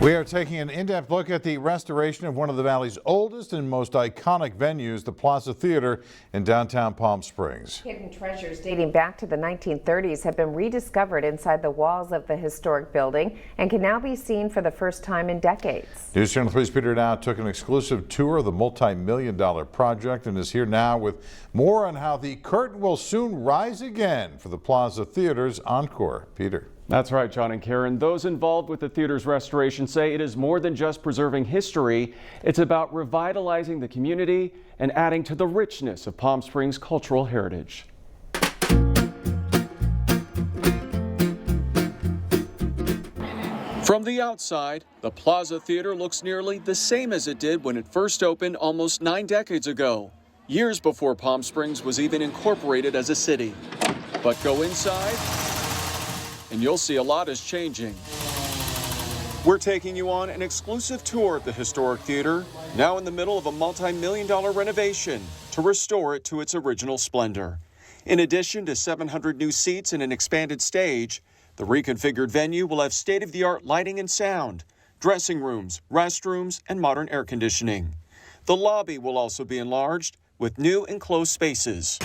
We are taking an in-depth look at the restoration of one of the Valley's oldest and most iconic venues, the Plaza Theatre in downtown Palm Springs. Hidden treasures dating back to the 1930s have been rediscovered inside the walls of the historic building and can now be seen for the first time in decades. News Channel 3's Peter Daut took an exclusive tour of the multi-million-dollar project and is here now with more on how the curtain will soon rise again for the Plaza Theatre's encore. Peter. That's right, John and Karen. Those involved with the theater's restoration say it is more than just preserving history. It's about revitalizing the community and adding to the richness of Palm Springs' cultural heritage. From the outside, the Plaza Theatre looks nearly the same as it did when it first opened almost 9 decades ago, years before Palm Springs was even incorporated as a city. But go inside, and you'll see a lot is changing. We're taking you on an exclusive tour of the historic theater, now in the middle of a multi-million-dollar renovation to restore it to its original splendor. In addition to 700 new seats and an expanded stage, the reconfigured venue will have state-of-the-art lighting and sound, dressing rooms, restrooms, and modern air conditioning. The lobby will also be enlarged with new enclosed spaces.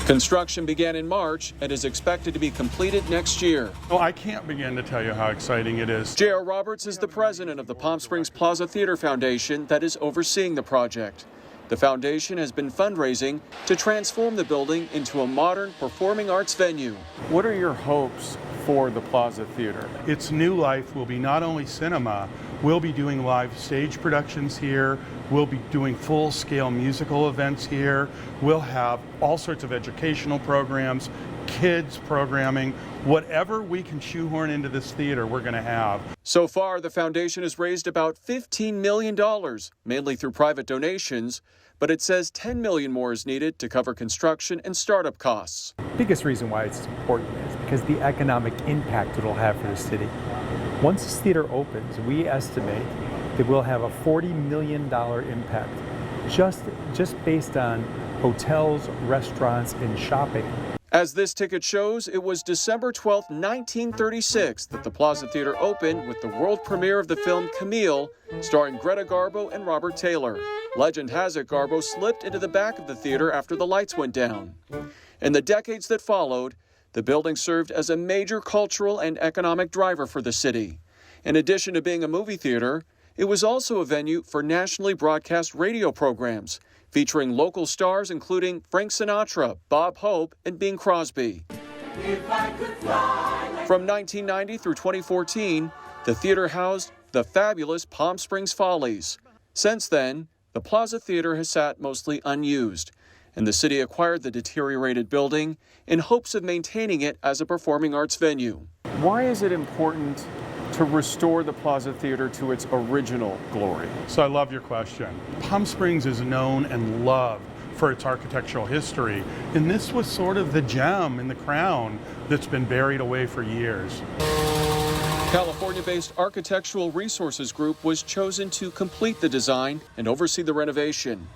Construction began in March and is expected to be completed next year. Oh, I can't begin to tell you how exciting it is. J.R. Roberts is the president of the Palm Springs Plaza Theatre Foundation that is overseeing the project. The foundation has been fundraising to transform the building into a modern performing arts venue. What are your hopes for the Plaza Theatre? Its new life will be not only cinema, we'll be doing live stage productions here, we'll be doing full-scale musical events here, we'll have all sorts of educational programs, kids programming, whatever we can shoehorn into this theater, we're going to have. So far, the foundation has raised about $15 million, mainly through private donations, but it says $10 million more is needed to cover construction and startup costs. The biggest reason why it's important is because the economic impact it'll have for the city. Once this theater opens, we estimate that we'll have a $40 million impact just based on hotels, restaurants, and shopping. As this ticket shows, it was December 12, 1936 that the Plaza Theatre opened with the world premiere of the film Camille, starring Greta Garbo and Robert Taylor. Legend has it Garbo slipped into the back of the theater after the lights went down. In the decades that followed, the building served as a major cultural and economic driver for the city. In addition to being a movie theater, it was also a venue for nationally broadcast radio programs, featuring local stars including Frank Sinatra, Bob Hope, and Bing Crosby. From 1990 through 2014, the theater housed the fabulous Palm Springs Follies. Since then, the Plaza Theatre has sat mostly unused, and the city acquired the deteriorated building in hopes of maintaining it as a performing arts venue. Why is it important to restore the Plaza Theatre to its original glory? So I love your question. Palm Springs is known and loved for its architectural history, and this was sort of the gem in the crown that's been buried away for years. California-based Architectural Resources Group was chosen to complete the design and oversee the renovation.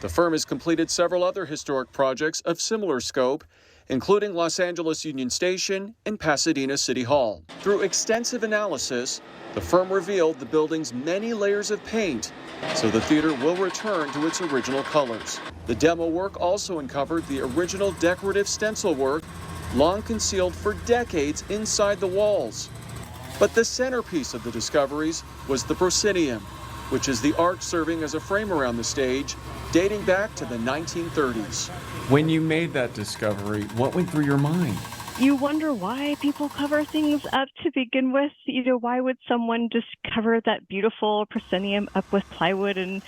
The firm has completed several other historic projects of similar scope, including Los Angeles Union Station and Pasadena City Hall. Through extensive analysis, the firm revealed the building's many layers of paint, so the theater will return to its original colors. The demo work also uncovered the original decorative stencil work, long concealed for decades inside the walls. But the centerpiece of the discoveries was the proscenium, which is the arch serving as a frame around the stage, dating back to the 1930s. When you made that discovery, what went through your mind? You wonder why people cover things up to begin with. You know, why would someone just cover that beautiful proscenium up with plywood and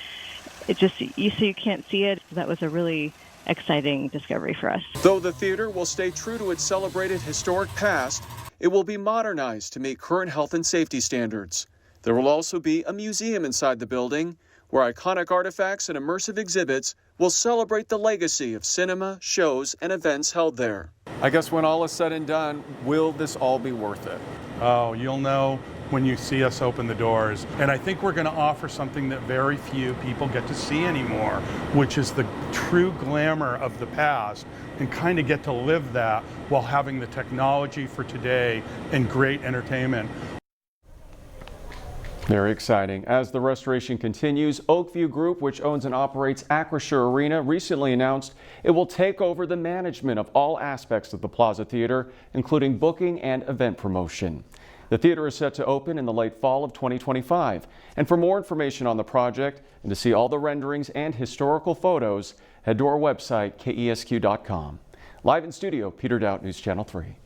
it just, so you can't see it? That was a really exciting discovery for us. Though the theater will stay true to its celebrated historic past, it will be modernized to meet current health and safety standards. There will also be a museum inside the building where iconic artifacts and immersive exhibits will celebrate the legacy of cinema, shows, and events held there. I guess when all is said and done, will this all be worth it? Oh, you'll know when you see us open the doors. And I think we're going to offer something that very few people get to see anymore, which is the true glamour of the past, and kind of get to live that while having the technology for today and great entertainment. Very exciting. As the restoration continues, Oakview Group, which owns and operates Acrisure Arena, recently announced it will take over the management of all aspects of the Plaza Theater, including booking and event promotion. The theater is set to open in the late fall of 2025. And for more information on the project and to see all the renderings and historical photos, head to our website, KESQ.com. Live in studio, Peter Daut, News Channel 3.